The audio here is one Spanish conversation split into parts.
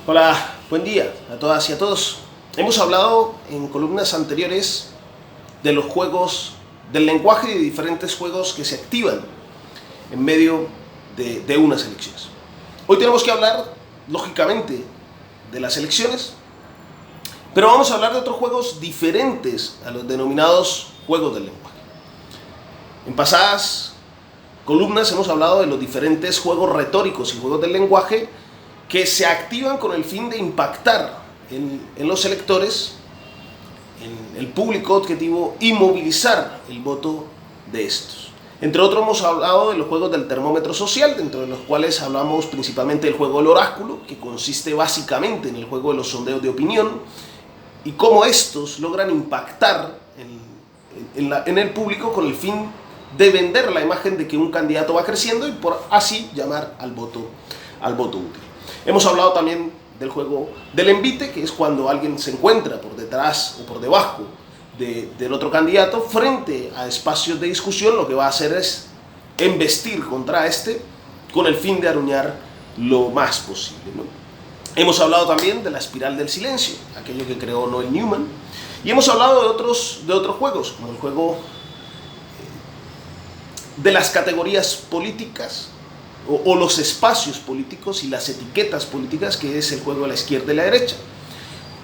Hola, buen día a todas y a todos. Hemos hablado en columnas anteriores de los juegos, del lenguaje de diferentes juegos que se activan en medio de unas elecciones. Hoy tenemos que hablar, lógicamente, de las elecciones, pero vamos a hablar de otros juegos diferentes a los denominados juegos del lenguaje. En pasadas columnas hemos hablado de los diferentes juegos retóricos y juegos del lenguaje que se activan con el fin de impactar en los electores, en el público objetivo y movilizar el voto de estos. Entre otros hemos hablado de los juegos del termómetro social, dentro de los cuales hablamos principalmente del juego del oráculo, que consiste básicamente en el juego de los sondeos de opinión, y cómo estos logran impactar en el público con el fin de vender la imagen de que un candidato va creciendo y por así llamar al voto útil. Hemos hablado también del juego del envite, que es cuando alguien se encuentra por detrás o por debajo del otro candidato frente a espacios de discusión. Lo que va a hacer es embestir contra este con el fin de aruñar lo más posible, ¿no? Hemos hablado también de la espiral del silencio, aquello que creó Noel Newman, y hemos hablado de otros juegos, como el juego de las categorías políticas o los espacios políticos y las etiquetas políticas, que es el juego de la izquierda y la derecha.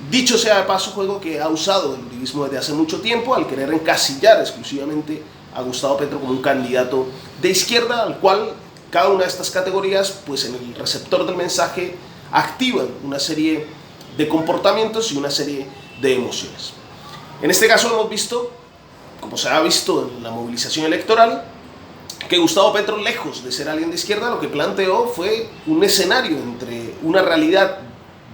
Dicho sea de paso, juego que ha usado el uribismo desde hace mucho tiempo al querer encasillar exclusivamente a Gustavo Petro como un candidato de izquierda, al cual cada una de estas categorías, pues en el receptor del mensaje, activan una serie de comportamientos y una serie de emociones. En este caso hemos visto, como se ha visto en la movilización electoral, que Gustavo Petro, lejos de ser alguien de izquierda, lo que planteó fue un escenario entre una realidad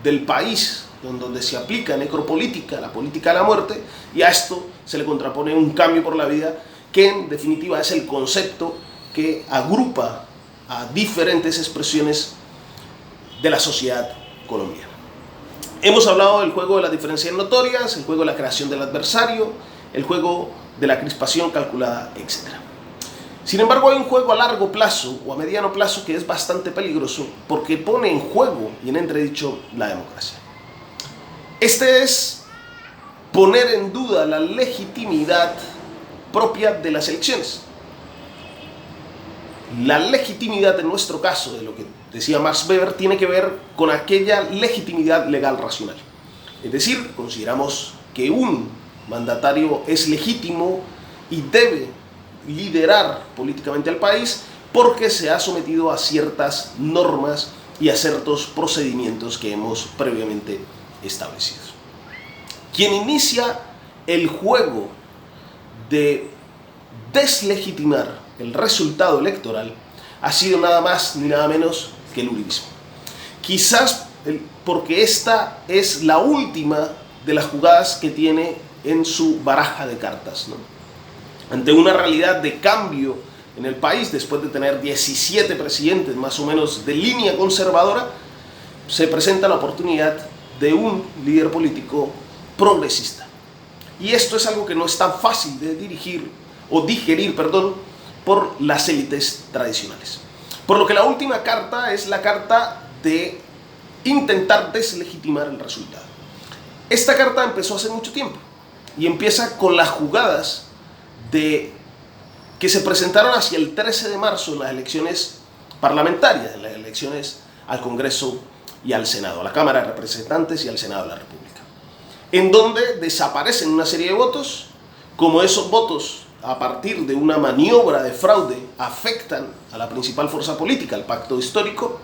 del país donde se aplica necropolítica, la política de la muerte, y a esto se le contrapone un cambio por la vida, que en definitiva es el concepto que agrupa a diferentes expresiones de la sociedad colombiana. Hemos hablado del juego de las diferencias notorias, el juego de la creación del adversario, el juego de la crispación calculada, etc. Sin embargo, hay un juego a largo plazo o a mediano plazo que es bastante peligroso porque pone en juego y en entredicho la democracia. Este es poner en duda la legitimidad propia de las elecciones. La legitimidad en nuestro caso, de lo que decía Max Weber, tiene que ver con aquella legitimidad legal racional. Es decir, consideramos que un mandatario es legítimo y debe liderar políticamente al país porque se ha sometido a ciertas normas y a ciertos procedimientos que hemos previamente establecido. Quien inicia el juego de deslegitimar el resultado electoral ha sido nada más ni nada menos que el uribismo. Quizás porque esta es la última de las jugadas que tiene en su baraja de cartas, ¿no? Ante una realidad de cambio en el país, después de tener 17 presidentes más o menos de línea conservadora, se presenta la oportunidad de un líder político progresista. Y esto es algo que no es tan fácil de digerir por las élites tradicionales. Por lo que la última carta es la carta de intentar deslegitimar el resultado. Esta carta empezó hace mucho tiempo y empieza con las jugadas que se presentaron hacia el 13 de marzo en las elecciones parlamentarias, en las elecciones al Congreso y al Senado, a la Cámara de Representantes y al Senado de la República, en donde desaparecen una serie de votos. Como esos votos, a partir de una maniobra de fraude, afectan a la principal fuerza política, el pacto histórico,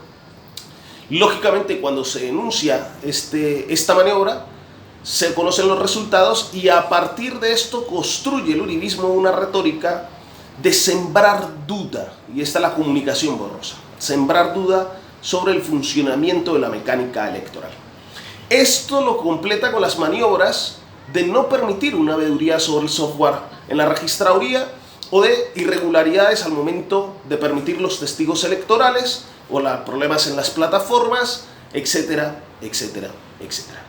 lógicamente cuando se denuncia esta maniobra, se conocen los resultados y a partir de esto construye el uribismo una retórica de sembrar duda, y esta es la comunicación borrosa, sembrar duda sobre el funcionamiento de la mecánica electoral. Esto lo completa con las maniobras de no permitir una veeduría sobre el software en la registraduría o de irregularidades al momento de permitir los testigos electorales o los problemas en las plataformas, etcétera, etcétera, etcétera.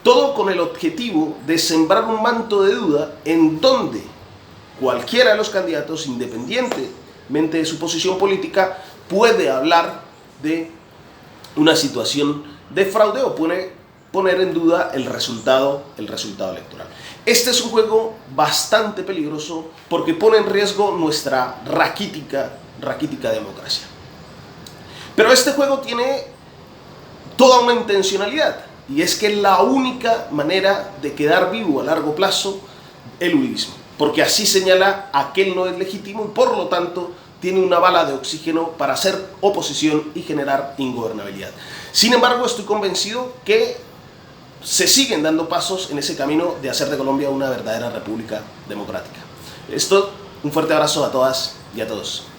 Todo con el objetivo de sembrar un manto de duda en donde cualquiera de los candidatos, independientemente de su posición política, puede hablar de una situación de fraude o puede poner en duda el resultado electoral. Este es un juego bastante peligroso porque pone en riesgo nuestra raquítica democracia. Pero este juego tiene toda una intencionalidad, y es que es la única manera de quedar vivo a largo plazo el uribismo, porque así señala aquel no es legítimo y por lo tanto tiene una bala de oxígeno para hacer oposición y generar ingobernabilidad. Sin embargo, estoy convencido que se siguen dando pasos en ese camino de hacer de Colombia una verdadera república democrática. Un fuerte abrazo a todas y a todos.